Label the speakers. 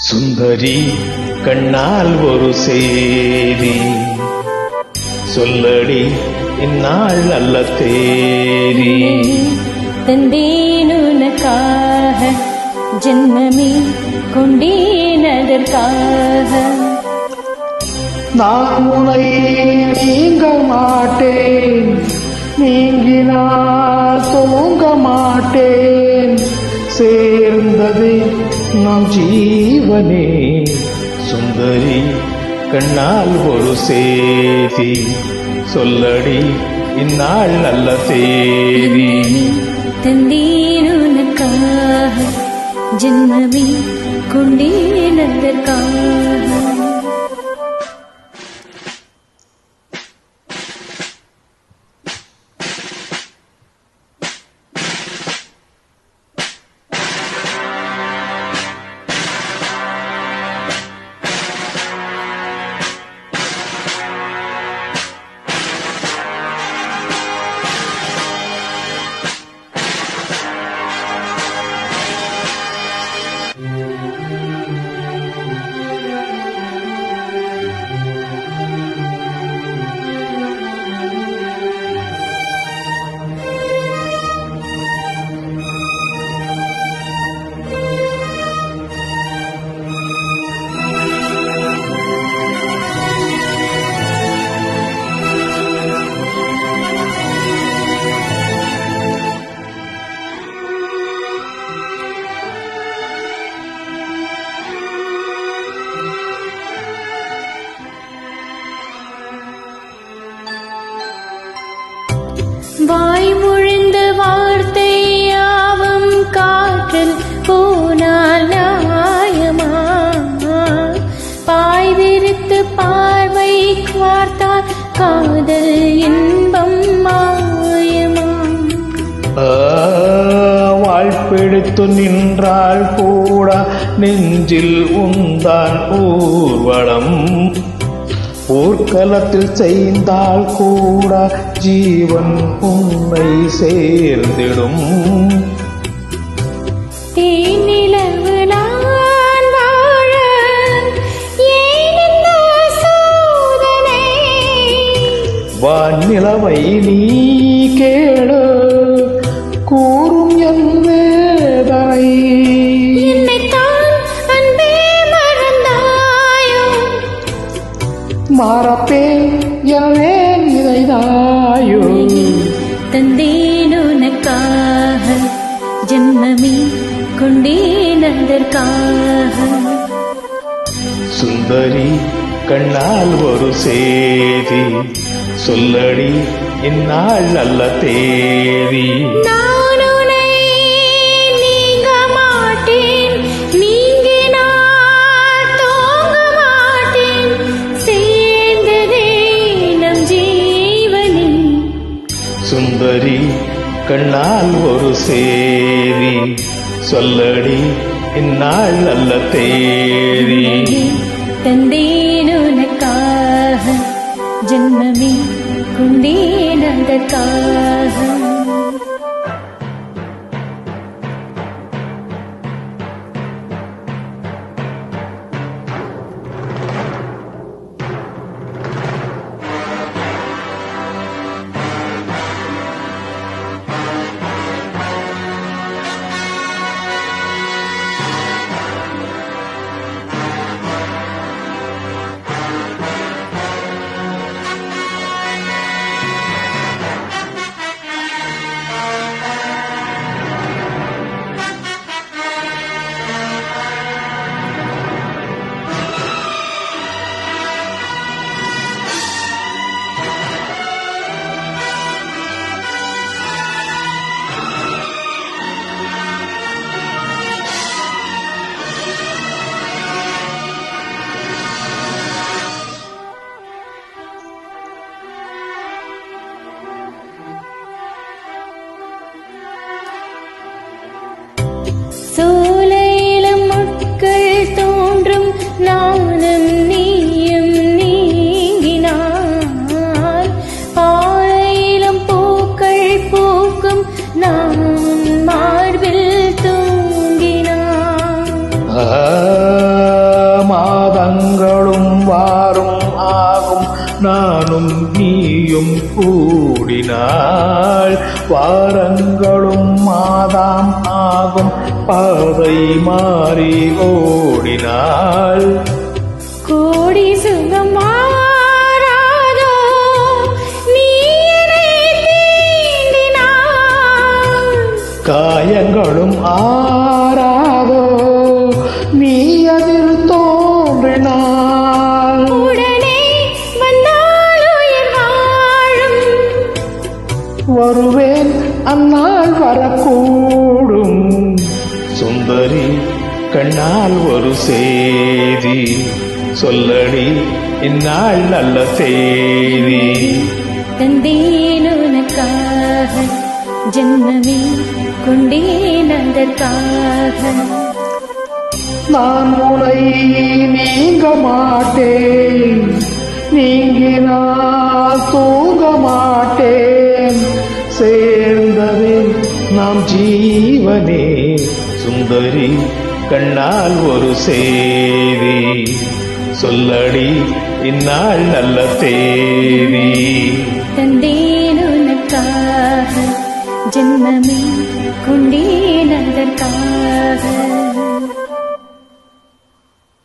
Speaker 1: சுந்தரி கண்ணால் ஒரு செய்தி சொல்லடி இந்நாள் நல்ல தேதி.
Speaker 2: தந்தேன் உனக்காக ஜென்மமே கொண்டேன் அதற்காக.
Speaker 3: நான் உனை நீங்க மாட்டேன், நீங்கினால் தூங்க மாட்டேன். சேர்ந்தது நம் ஜீவனே.
Speaker 1: சுந்தரி கண்ணால் ஒரு செய்தி சொல்லடி இந்நாள் நல்ல தேதி.
Speaker 2: தந்தேன் உனக்காக ஜென்மமே கொண்டேன் அதற்காக. வாய் முழிந்த வார்த்தை யாவும் காற்றில் போனால் நியாயமா? பாய் விரித்து பார்வை பார்த்தால் காதல் இன்பம் மாயமா?
Speaker 1: வாழ்பெடுத்து நின்றால் கூட நெஞ்சில் உந்தான் ஊர்வலம். போர்க்களத்தில் செய்தால் கூட ஜீவன் உன்னை சேர்ந்திடும்.
Speaker 2: தேனிலவு நான் வாழ ஏன் இந்த சோதனை?
Speaker 1: வானிலவை நீ கேளு கூறும் என் வேதனை.
Speaker 2: என்னைத்தான் அன்பே மறந்தாயோ?
Speaker 3: மறப்பேன் எனவே இதைதாயோ.
Speaker 2: தந்தேன் உனக்காக ஜென்மமே கொண்டேன் அதற்காக.
Speaker 1: சுந்தரி கண்ணால் ஒரு செய்தி சொல்லடி இந்நாள் நல்ல தேதி.
Speaker 2: நான் உன்னை நீங்க மாட்டேன், நீங்கினால் தூங்க மாட்டேன். சேர்ந்ததே நம் ஜீவனே.
Speaker 1: சுந்தரி கண்ணால் ஒரு செய்தி சொல்லடி இந்நாள் நல்ல தேதி.
Speaker 2: தந்தேன் உனக்காக ஜென்மமே கொண்டேன் அதற்காக.
Speaker 1: நீயும் கூடினாள் வாரங்களும் மாதாம் ஆகும் பாதை மாறி ஓடினாள்
Speaker 2: கோடி சுகம் மாறாதோ நீ என்னை தீண்டினாய்.
Speaker 3: காயங்களும் ஆறாதோ நீ அதில் தோன்றினாள்.
Speaker 2: உடனே வந்தால் உயிர் வாழும்.
Speaker 3: வருவேன் அந்நாள் வரக்கூடும்.
Speaker 1: சுந்தரி கண்ணால் ஒரு செய்தி சொல்லடி இந்நாள் நல்ல செய்தி
Speaker 2: தந்தேன் உனக்காக ஜென்மமே கொண்டேன் அதற்காக.
Speaker 3: நான் உனை நீங்க மாட்டேன், நீங்கினால் தூங்க மாட்டேன். சேர்ந்ததே நாம் ஜீவனே.
Speaker 1: சுந்தரி கண்ணால் ஒரு செய்தி சொல்லடி இந்நாள் நல்ல தேதி
Speaker 2: தந்தேன் உனக்காக ஜென்மமே கொண்டேன் அதற்காக.